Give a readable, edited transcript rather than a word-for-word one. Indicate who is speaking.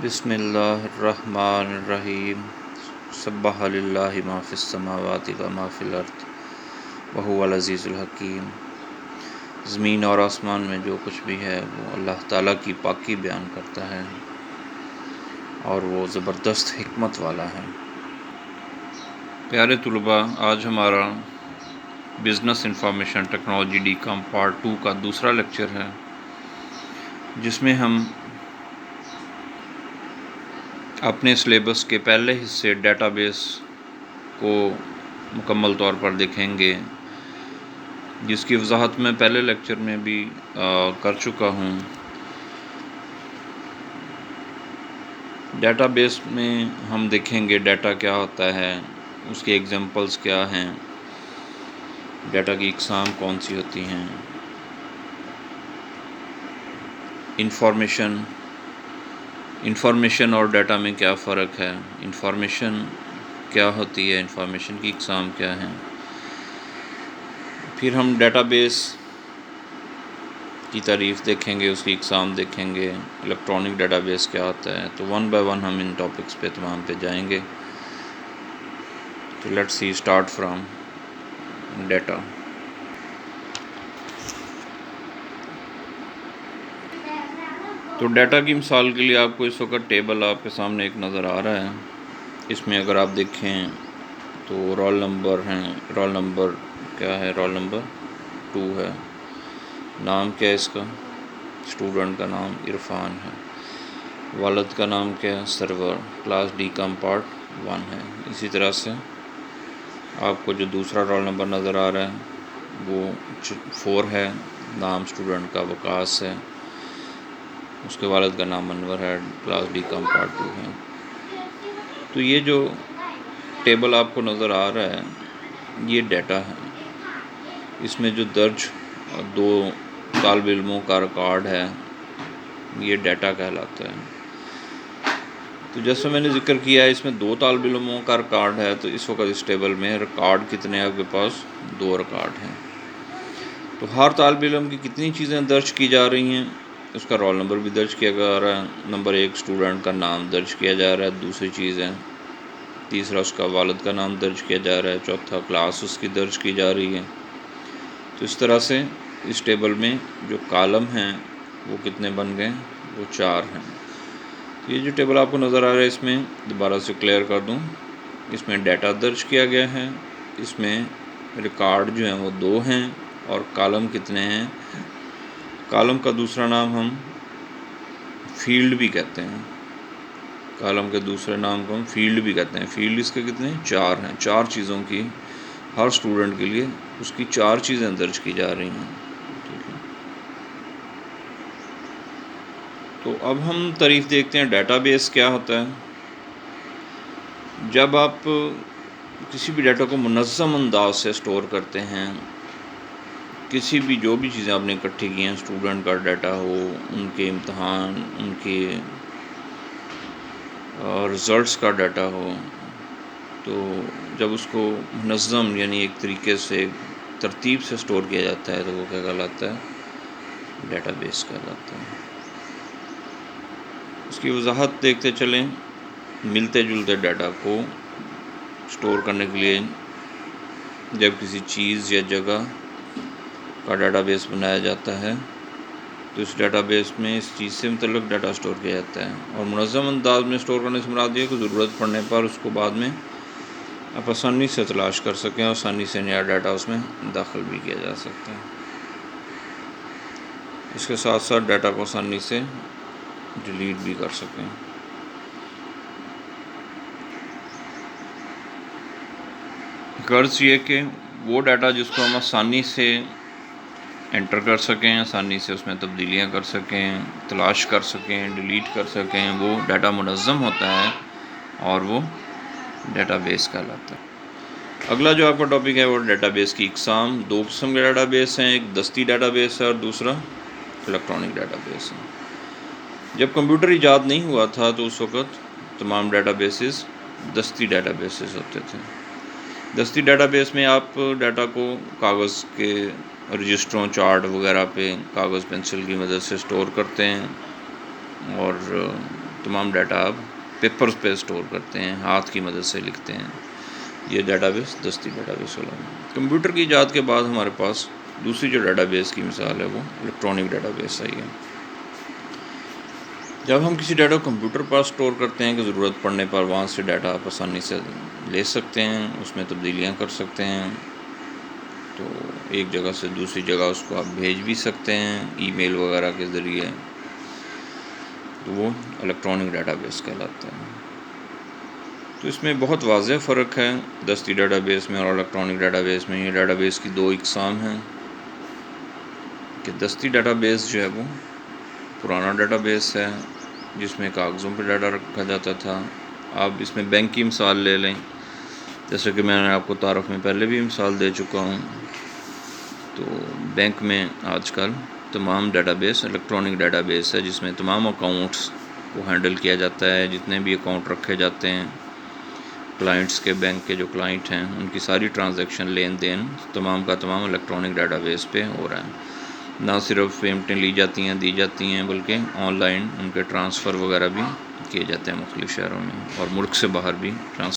Speaker 1: بسم اللہ الرحمن الرحیم سبح للہ ما فی السماوات و ما فی الارض وہو العزیز الحکیم۔ زمین اور آسمان میں جو کچھ بھی ہے وہ اللہ تعالیٰ کی پاکی بیان کرتا ہے اور وہ زبردست حکمت والا ہے۔ پیارے طلباء، آج ہمارا بزنس انفارمیشن ٹیکنالوجی ڈی کام پارٹ 2 کا دوسرا لیکچر ہے، جس میں ہم اپنے سلیبس کے پہلے حصے ڈیٹا بیس کو مکمل طور پر دیکھیں گے، جس کی وضاحت میں پہلے لیکچر میں بھی کر چکا ہوں۔ ڈیٹا بیس میں ہم دیکھیں گے ڈیٹا کیا ہوتا ہے، اس کے ایگزامپلس کیا ہیں، ڈیٹا کی اقسام کون سی ہوتی ہیں، انفارمیشن اور ڈیٹا میں کیا فرق ہے، انفارمیشن کیا ہوتی ہے، انفارمیشن کی اقسام کیا ہیں۔ پھر ہم ڈیٹا بیس کی تعریف دیکھیں گے، اس کی اقسام دیکھیں گے، الیکٹرانک ڈیٹا بیس کیا ہوتا ہے۔ تو ون بائی ون ہم ان ٹاپکس پہ تمام پہ جائیں گے۔ تو let's see start from data. تو ڈیٹا کی مثال کے لیے آپ کو اس وقت ٹیبل آپ کے سامنے ایک نظر آ رہا ہے۔ اس میں اگر آپ دیکھیں تو رول نمبر ہیں، رول نمبر کیا ہے، رول نمبر 2 ہے۔ نام کیا ہے اس کا، اسٹوڈنٹ کا نام عرفان ہے۔ والد کا نام کیا ہے، سرور۔ کلاس ڈی کام پارٹ 1 ہے۔ اسی طرح سے آپ کو جو دوسرا رول نمبر نظر آ رہا ہے وہ 4 ہے۔ نام اسٹوڈنٹ کا وقاص ہے، اس کے والد کا نام انور ہے۔ کلاس ڈی کام پارٹ 2 ہے۔ تو یہ جو ٹیبل آپ کو نظر آ رہا ہے یہ ڈیٹا ہے۔ اس میں جو درج 2 طالب علموں کا ریکارڈ ہے یہ ڈیٹا کہلاتا ہے۔ تو جیسے میں نے ذکر کیا ہے اس میں 2 طالب علموں کا ریکارڈ ہے، تو اس وقت اس ٹیبل میں ریکارڈ کتنے ہیں آپ کے پاس، 2 ریکارڈ ہیں۔ تو ہر طالب علم کی کتنی چیزیں درج کی جا رہی ہیں، اس کا رول نمبر بھی درج کیا جا رہا ہے، نمبر 1 اسٹوڈنٹ کا نام درج کیا جا رہا ہے، دوسری چیز ہے، تیسرا اس کا والد کا نام درج کیا جا رہا ہے، چوتھا کلاس اس کی درج کی جا رہی ہے۔ تو اس طرح سے اس ٹیبل میں جو کالم ہیں وہ کتنے بن گئے، وہ 4 ہیں۔ تو یہ جو ٹیبل آپ کو نظر آ رہا ہے اس میں دوبارہ سے کلیئر کر دوں، اس میں ڈیٹا درج کیا گیا ہے، اس میں ریکارڈ جو ہیں وہ 2 ہیں، اور کالم کتنے ہیں، کالم کا دوسرا نام ہم فیلڈ بھی کہتے ہیں، کالم کے دوسرے نام کو ہم فیلڈ بھی کہتے ہیں۔ فیلڈ اس کے کتنے، 4 ہیں۔ 4 چیزوں کی ہر اسٹوڈنٹ کے لیے اس کی 4 چیزیں درج کی جا رہی ہیں۔ ٹھیک ہے، تو اب ہم تعریف دیکھتے ہیں ڈیٹا بیس کیا ہوتا ہے۔ جب آپ کسی بھی ڈیٹا کو منظم انداز سے سٹور کرتے ہیں، کسی بھی جو بھی چیزیں آپ نے اکٹھی کی ہیں، اسٹوڈنٹ کا ڈیٹا ہو، ان کے امتحان، ان کے رزلٹس کا ڈیٹا ہو، تو جب اس کو منظم یعنی ایک طریقے سے ترتیب سے سٹور کیا جاتا ہے تو وہ کیا کہلاتا ہے، ڈیٹا بیس کہلاتا ہے۔ اس کی وضاحت دیکھتے چلیں۔ ملتے جلتے ڈیٹا کو سٹور کرنے کے لیے جب کسی چیز یا جگہ کا ڈیٹا بیس بنایا جاتا ہے تو اس ڈیٹا بیس میں اس چیز سے متعلق ڈیٹا سٹور کیا جاتا ہے، اور منظم انداز میں سٹور کرنے سے مراد یہ ہے کہ ضرورت پڑنے پر اس کو بعد میں آپ آسانی سے تلاش کر سکیں، آسانی سے نیا ڈیٹا اس میں داخل بھی کیا جا سکتا ہے۔ اس کے ساتھ ساتھ ڈیٹا کو آسانی سے ڈیلیٹ بھی کر سکیں۔ غرض یہ کہ وہ ڈیٹا جس کو ہم آسانی سے انٹر کر سکیں، آسانی سے اس میں تبدیلیاں کر سکیں، تلاش کر سکیں، ڈیلیٹ کر سکیں، وہ ڈیٹا منظم ہوتا ہے اور وہ ڈیٹا بیس کہلاتا ہے۔ اگلا جو آپ کا ٹاپک ہے وہ ڈیٹا بیس کی اقسام۔ 2 قسم کے ڈیٹا بیس ہیں، ایک دستی ڈیٹا بیس ہے اور دوسرا الیکٹرانک ڈیٹا بیس ہے۔ جب کمپیوٹر ایجاد نہیں ہوا تھا تو اس وقت تمام ڈیٹا بیسز دستی ڈیٹا بیسز ہوتے تھے۔ دستی ڈیٹا بیس میں آپ ڈیٹا کو کاغذ کے رجسٹروں، چارٹ وغیرہ پہ کاغذ پینسل کی مدد سے سٹور کرتے ہیں، اور تمام ڈیٹا آپ پیپرز پہ اسٹور کرتے ہیں، ہاتھ کی مدد سے لکھتے ہیں۔ یہ ڈیٹا بیس دستی ڈیٹا بیس والا ہے۔ کمپیوٹر کی ایجاد کے بعد ہمارے پاس دوسری جو ڈیٹا بیس کی مثال ہے وہ الیکٹرانک ڈیٹا بیس آئی ہے۔ جب ہم کسی ڈیٹا کو کمپیوٹر پر اسٹور کرتے ہیں کہ ضرورت پڑنے پر وہاں سے ڈیٹا آپ آسانی سے لے سکتے ہیں، اس میں تبدیلیاں کر سکتے ہیں، تو ایک جگہ سے دوسری جگہ اس کو آپ بھیج بھی سکتے ہیں ای میل وغیرہ کے ذریعے، تو وہ الیکٹرانک ڈیٹا بیس کہلاتا ہے۔ تو اس میں بہت واضح فرق ہے دستی ڈیٹا بیس میں اور الیکٹرانک ڈیٹا بیس میں۔ یہ ڈیٹا بیس کی دو اقسام ہیں کہ دستی ڈیٹا بیس جو ہے وہ پرانا ڈیٹا بیس ہے جس میں کاغذوں پہ ڈیٹا رکھا جاتا تھا۔ آپ اس میں بینک کی مثال لے لیں، جیسے کہ میں نے آپ کو تعارف میں پہلے بھی مثال دے چکا ہوں۔ تو بینک میں آج کل تمام data base electronic data base ہے جس میں تمام اکاؤنٹس کو ہینڈل کیا جاتا ہے، جتنے بھی اکاؤنٹ رکھے جاتے ہیں کلائنٹس کے، بینک کے جو کلائنٹ ہیں ان کی ساری ٹرانزیکشن لین دین تمام کا تمام الیکٹرانک ڈیٹا بیس پہ ہو رہا ہے۔ نہ صرف پیمنٹیں لی جاتی ہیں دی جاتی ہیں بلکہ آن لائن ان کے ٹرانسفر وغیرہ بھی کیے جاتے ہیں مختلف شہروں میں، اور ملک سے باہر بھی ٹرانسفر